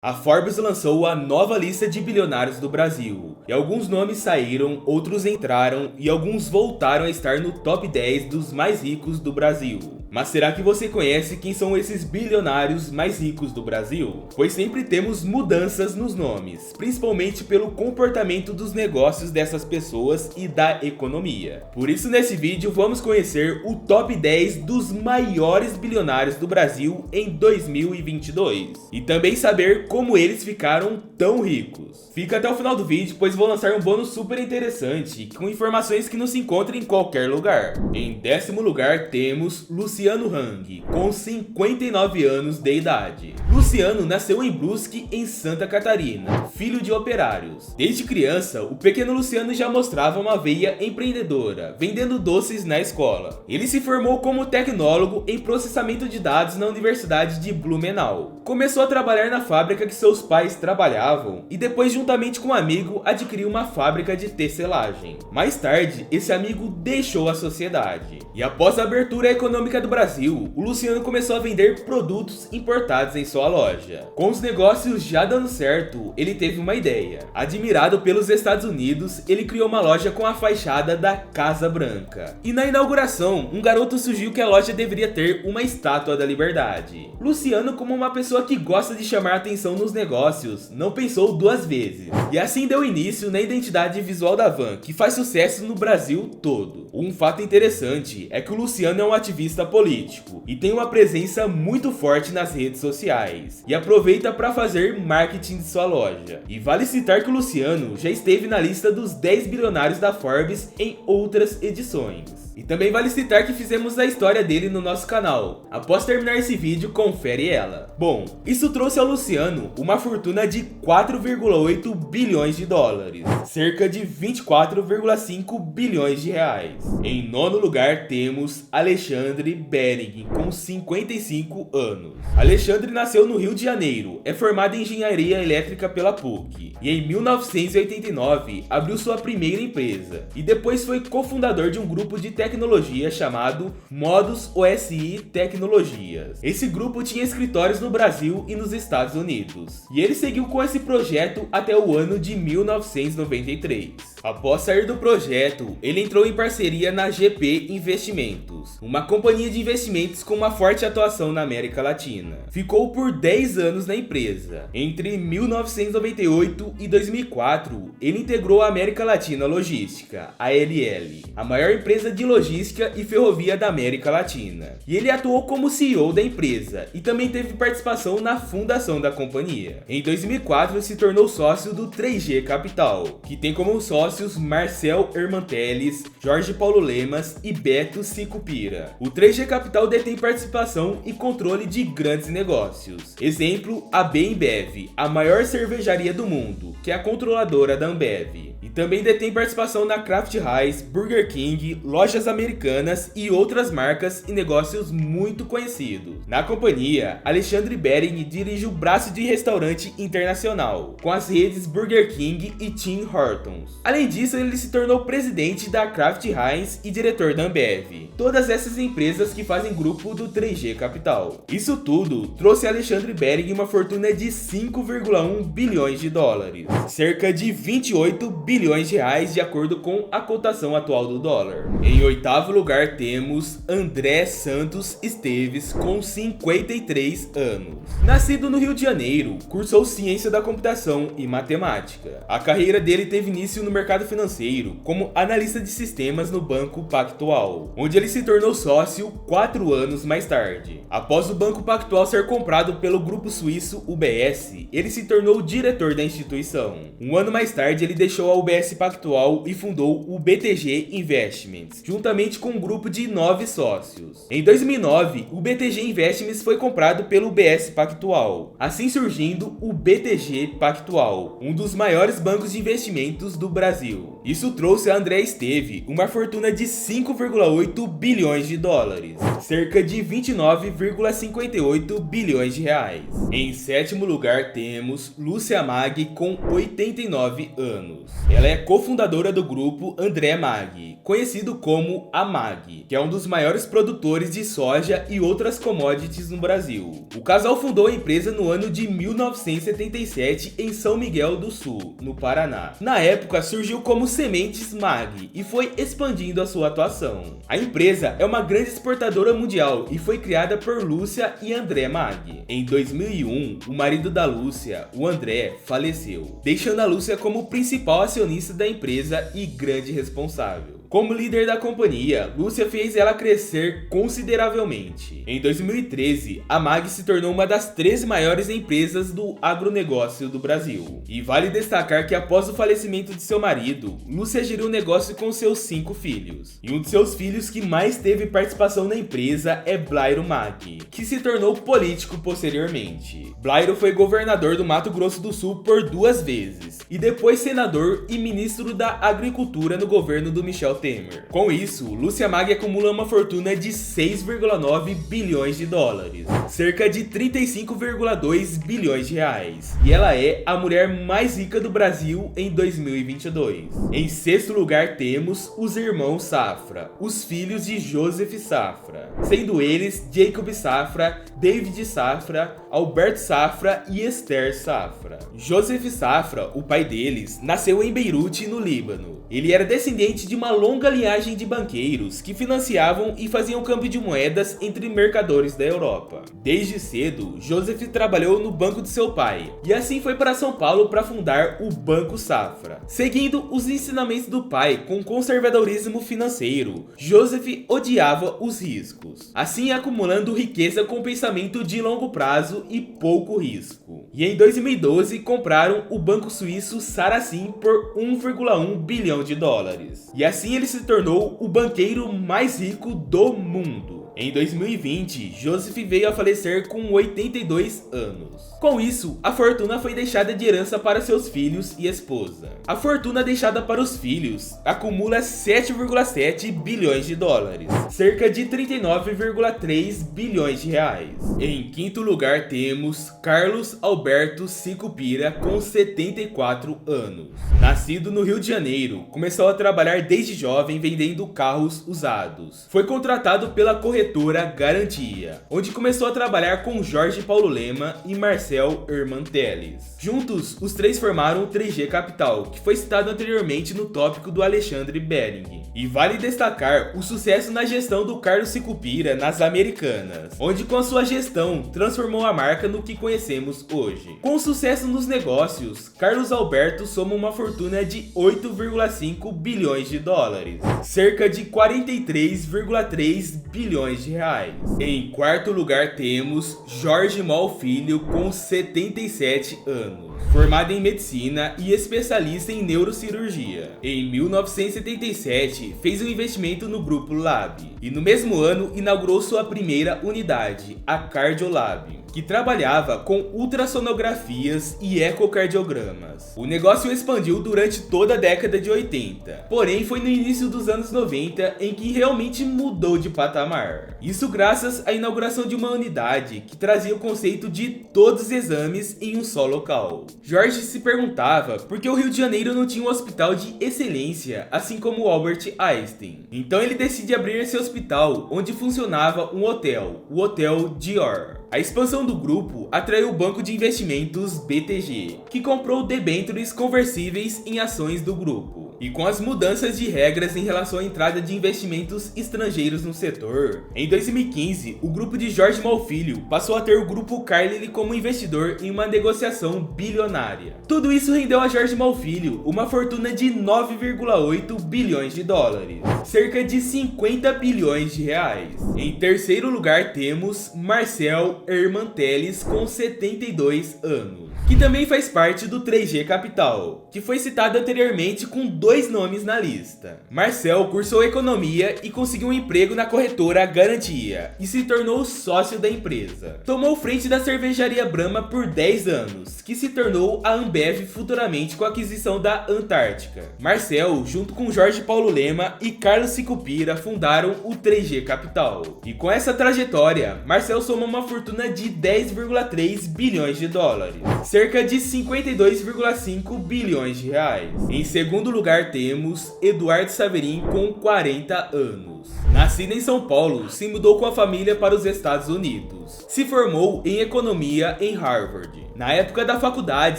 A Forbes lançou a nova lista de bilionários do Brasil, e alguns nomes saíram, outros entraram e alguns voltaram a estar no top 10 dos mais ricos do Brasil. Mas será que você conhece quem são esses bilionários mais ricos do Brasil? Pois sempre temos mudanças nos nomes, principalmente pelo comportamento dos negócios dessas pessoas e da economia. Por isso nesse vídeo vamos conhecer o top 10 dos maiores bilionários do Brasil em 2022. E também saber como eles ficaram tão ricos. Fica até o final do vídeo, pois vou lançar um bônus super interessante, com informações que não se encontram em qualquer lugar. Em 10º lugar temos Luciano Hang, com 59 anos de idade. Luciano nasceu em Brusque, em Santa Catarina, filho de operários. Desde criança, o pequeno Luciano já mostrava uma veia empreendedora, vendendo doces na escola. Ele se formou como tecnólogo em processamento de dados na Universidade de Blumenau. Começou a trabalhar na fábrica que seus pais trabalhavam e depois, juntamente com um amigo, adquiriu uma fábrica de tecelagem. Mais tarde, esse amigo deixou a sociedade. E após a abertura econômica do Brasil, o Luciano começou a vender produtos importados em sua loja. Com os negócios já dando certo, ele teve uma ideia. Admirado pelos Estados Unidos, ele criou uma loja com a fachada da Casa Branca. E na inauguração, um garoto sugeriu que a loja deveria ter uma estátua da Liberdade. Luciano, como uma pessoa que gosta de chamar atenção nos negócios, não pensou duas vezes. E assim deu início na identidade visual da van, que faz sucesso no Brasil todo. Um fato interessante é que o Luciano é um ativista político e tem uma presença muito forte nas redes sociais e aproveita para fazer marketing de sua loja. E vale citar que o Luciano já esteve na lista dos 10 bilionários da Forbes em outras edições. E também vale citar que fizemos a história dele no nosso canal. Após terminar esse vídeo, confere ela. Bom, isso trouxe ao Luciano uma fortuna de 4,8 bilhões de dólares, cerca de 24,5 bilhões de reais. Em 9º lugar temos Alexandre Bering, com 55 anos. Alexandre nasceu no Rio de Janeiro, é formado em engenharia elétrica pela PUC e em 1989 abriu sua primeira empresa e depois foi cofundador de um grupo de tecnologia chamado Modus OSI Tecnologias. Esse grupo tinha escritórios no Brasil e nos Estados Unidos, e ele seguiu com esse projeto até o ano de 1993. Após sair do projeto, ele entrou em parceria na GP Investimentos, uma companhia de investimentos com uma forte atuação na América Latina. Ficou por 10 anos na empresa. Entre 1998 e 2004, ele integrou a América Latina Logística, ALL, a maior empresa de logística e ferrovia da América Latina. E ele atuou como CEO da empresa e também teve participação na fundação da companhia. Em 2004, se tornou sócio do 3G Capital, que tem como sócios Marcel Hermanteles, Jorge Paulo Lemas e Beto Sicupira. O 3G Capital detém participação e controle de grandes negócios. Exemplo, a Bembev, a maior cervejaria do mundo, que é a controladora da Ambev. E também detém participação na Kraft Heinz, Burger King, lojas americanas e outras marcas e negócios muito conhecidos. Na companhia, Alexandre Bering dirige o braço de restaurante internacional, com as redes Burger King e Tim Hortons. Além disso, ele se tornou presidente da Kraft Heinz e diretor da Ambev. Todas essas empresas que fazem grupo do 3G Capital. Isso tudo trouxe a Alexandre Bering uma fortuna de 5,1 bilhões de dólares, cerca de 28 bilhões de reais de acordo com a cotação atual do dólar. Em 8º lugar temos André Santos Esteves, com 53 anos. Nascido no Rio de Janeiro, cursou ciência da computação e matemática. A carreira dele teve início no mercado financeiro como analista de sistemas no Banco Pactual, onde ele se tornou sócio 4 anos mais tarde. Após o Banco Pactual ser comprado pelo grupo suíço UBS, ele se tornou diretor da instituição. Um ano mais tarde, ele deixou a UBS Pactual e fundou o BTG Investments, juntamente com um grupo de 9 sócios. Em 2009, o BTG Investments foi comprado pelo UBS Pactual, assim surgindo o BTG Pactual, um dos maiores bancos de investimentos do Brasil. Isso trouxe a André Esteve uma fortuna de 5,8 bilhões de dólares, cerca de 29,58 bilhões de reais. Em 7º lugar temos Lúcia Mag, com 89 anos. Ela é cofundadora do grupo André Mag, conhecido como a Mag, que é um dos maiores produtores de soja e outras commodities no Brasil. O casal fundou a empresa no ano de 1977 em São Miguel do Sul, no Paraná. Na época surgiu como Sementes Mag e foi expandindo a sua atuação. A empresa é uma grande exportadora mundial e foi criada por Lúcia e André Mag. Em 2001, o marido da Lúcia, o André, faleceu, deixando a Lúcia como principal acionista da empresa e grande responsável. Como líder da companhia, Lúcia fez ela crescer consideravelmente. Em 2013, a Mag se tornou uma das 13 maiores empresas do agronegócio do Brasil. E vale destacar que após o falecimento de seu marido, Lúcia geriu o negócio com seus 5 filhos. E um de seus filhos que mais teve participação na empresa é Blairo Mag, que se tornou político posteriormente. Blairo foi governador do Mato Grosso do Sul por 2 vezes, e depois senador e ministro da Agricultura no governo do Michel Temer. Com isso, Lúcia Mag acumula uma fortuna de 6,9 bilhões de dólares, cerca de 35,2 bilhões de reais. E ela é a mulher mais rica do Brasil em 2022. Em 6º lugar temos os irmãos Safra, os filhos de Joseph Safra, sendo eles Jacob Safra, David Safra, Alberto Safra e Esther Safra. Joseph Safra, o pai deles, nasceu em Beirute, no Líbano. Ele era descendente de uma longa linhagem de banqueiros que financiavam e faziam câmbio de moedas entre mercadores da Europa. Desde cedo, Joseph trabalhou no banco de seu pai e assim foi para São Paulo para fundar o Banco Safra. Seguindo os ensinamentos do pai com conservadorismo financeiro, Joseph odiava os riscos, assim acumulando riqueza com pensamento de longo prazo e pouco risco. E em 2012 compraram o banco suíço Saracen por 1,1 bilhão de dólares. E assim ele se tornou o banqueiro mais rico do mundo. Em 2020, Joseph veio a falecer com 82 anos. Com isso, a fortuna foi deixada de herança para seus filhos e esposa. A fortuna deixada para os filhos acumula 7,7 bilhões de dólares, cerca de 39,3 bilhões de reais. Em 5º lugar temos Carlos Alberto Sicupira, com 74 anos. Nascido no Rio de Janeiro, começou a trabalhar desde jovem vendendo carros usados. Foi contratado pela corretora Garantia, onde começou a trabalhar com Jorge Paulo Lema e Marcel Herman Teles. Juntos, os 3 formaram o 3G Capital, que foi citado anteriormente no tópico do Alexandre Bering. E vale destacar o sucesso na gestão do Carlos Sicupira nas Americanas, onde com a sua gestão transformou a marca no que conhecemos hoje. Com sucesso nos negócios, Carlos Alberto soma uma fortuna de 8,5 bilhões de dólares, cerca de 43,3 bilhões de reais. Em 4º lugar temos Jorge Mal Filho, com 77 anos. Formado em medicina e especialista em neurocirurgia. Em 1977, fez um investimento no Grupo Lab e no mesmo ano inaugurou sua primeira unidade, a Cardiolab, que trabalhava com ultrassonografias e ecocardiogramas. O negócio expandiu durante toda a década de 80, porém foi no início dos anos 90 em que realmente mudou de patamar. Isso graças à inauguração de uma unidade que trazia o conceito de todos os exames em um só local. Jorge se perguntava por que o Rio de Janeiro não tinha um hospital de excelência, assim como o Albert Einstein. Então ele decide abrir esse hospital, onde funcionava um hotel, o Hotel Dior. A expansão do grupo atraiu o banco de investimentos BTG, que comprou debêntures conversíveis em ações do grupo. E com as mudanças de regras em relação à entrada de investimentos estrangeiros no setor, em 2015, o grupo de Jorge Malfilho passou a ter o grupo Carlyle como investidor em uma negociação bilionária. Tudo isso rendeu a Jorge Malfilho uma fortuna de 9,8 bilhões de dólares, cerca de 50 bilhões de reais. Em 3º lugar temos Marcel Herman Teles, com 72 anos, que também faz parte do 3G Capital, que foi citado anteriormente com 2 nomes na lista. Marcel cursou economia e conseguiu um emprego na corretora Garantia e se tornou sócio da empresa. Tomou frente da cervejaria Brahma por 10 anos, que se tornou a Ambev futuramente com a aquisição da Antártica. Marcel, junto com Jorge Paulo Lema e Carlos Sicupira, fundaram o 3G Capital. E com essa trajetória, Marcel soma uma fortuna de 10,3 bilhões de dólares, cerca de 52,5 bilhões de reais. Em segundo lugar temos Eduardo Saverin com 40 anos. Nascido em São Paulo, se mudou com a família para os Estados Unidos. Se formou em economia em Harvard. Na época da faculdade,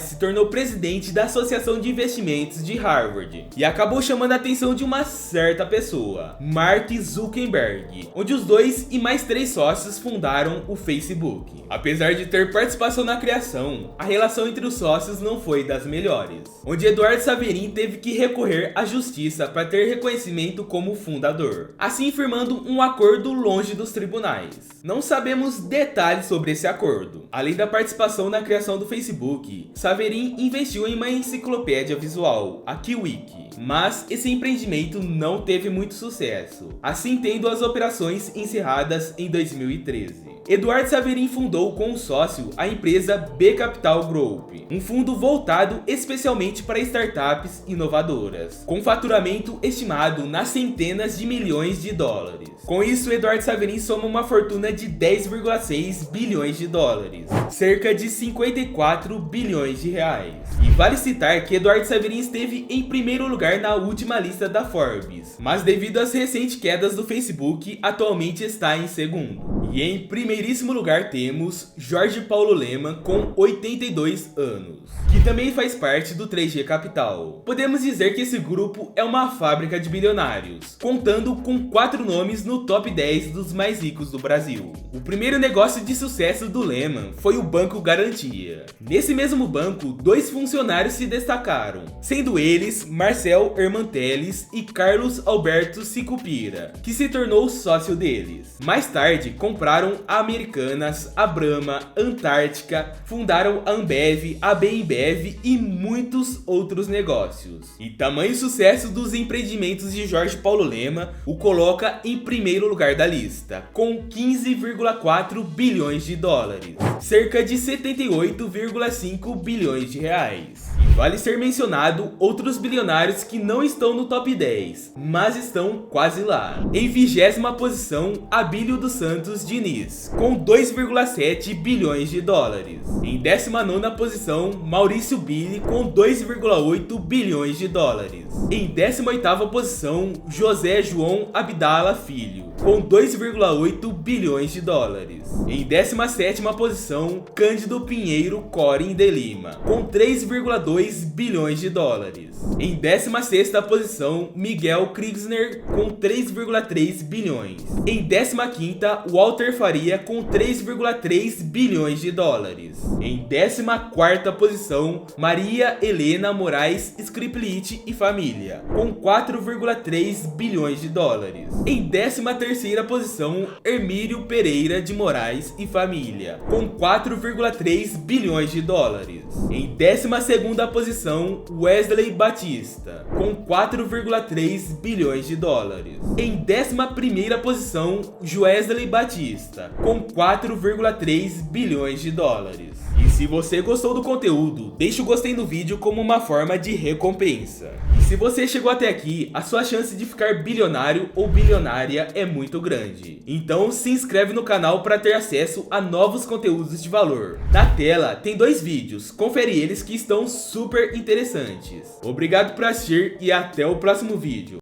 se tornou presidente da Associação de Investimentos de Harvard e acabou chamando a atenção de uma certa pessoa, Mark Zuckerberg, onde os dois e mais 3 sócios fundaram o Facebook. Apesar de ter participação na criação, a relação entre os sócios não foi das melhores, onde Eduardo Saverin teve que recorrer à justiça para ter reconhecimento como fundador, assim firmando um acordo longe dos tribunais. Não sabemos detalhes sobre esse acordo. Além da participação na criação do Facebook, Saverin investiu em uma enciclopédia visual, a KeyWiki, mas esse empreendimento não teve muito sucesso, assim tendo as operações encerradas em 2013. Eduardo Saverin fundou com um sócio a empresa B Capital Group, um fundo voltado especialmente para startups inovadoras, com faturamento estimado nas centenas de milhões de dólares. Com isso, Eduardo Saverin soma uma fortuna de 10,6 bilhões de dólares, cerca de 54 bilhões de reais. E vale citar que Eduardo Saverin esteve em primeiro lugar na última lista da Forbes, mas devido às recentes quedas do Facebook, atualmente está em segundo. E em primeiríssimo lugar temos Jorge Paulo Lema com 82 anos, que também faz parte do 3G Capital. Podemos dizer que esse grupo é uma fábrica de bilionários, contando com 4 nomes no top 10 dos mais ricos do Brasil. O primeiro negócio de sucesso do Lema foi o Banco Garantia. Nesse mesmo banco, 2 funcionários se destacaram, sendo eles Marcel Hermanteles e Carlos Alberto Sicupira, que se tornou sócio deles. Mais tarde, compraram a Americanas, a Brahma, Antártica, fundaram a Ambev, a Bembev e muitos outros negócios. E tamanho sucesso dos empreendimentos de Jorge Paulo Lema o coloca em primeiro lugar da lista, com 15,4 bilhões de dólares, cerca de 78,5 bilhões de reais. E vale ser mencionado outros bilionários que não estão no top 10, mas estão quase lá. Em 20ª posição, Abílio dos Santos Diniz, com 2,7 bilhões de dólares. Em 19ª posição, Maurício Billy, com 2,8 bilhões de dólares. Em 18ª posição, José João Abdala Filho, com 2,8 bilhões de dólares. Em 17ª posição, Cândido Pinheiro Corim de Lima, com 3,2 bilhões de dólares. Em 16ª posição, Miguel Kriegsner, com 3,3 bilhões. Em 15ª, Walter Faria, com 3,3 bilhões de dólares. Em 14ª posição, Maria Helena Moraes Skriplit e família, com 4,3 bilhões de dólares. Em 13ª posição, Hermílio Pereira de Moraes e família, com 4,3 bilhões de dólares. Em 12ª posição, Wesley Batista, com 4,3 bilhões de dólares. Em 11ª posição, Joesley Batista, com 4,3 bilhões de dólares. E se você gostou do conteúdo, deixe o gostei no vídeo como uma forma de recompensa. E se você chegou até aqui, a sua chance de ficar bilionário ou bilionária é muito grande. Então se inscreve no canal para ter acesso a novos conteúdos de valor. Na tela tem 2 vídeos, confere eles que estão super interessantes. Obrigado por assistir e até o próximo vídeo.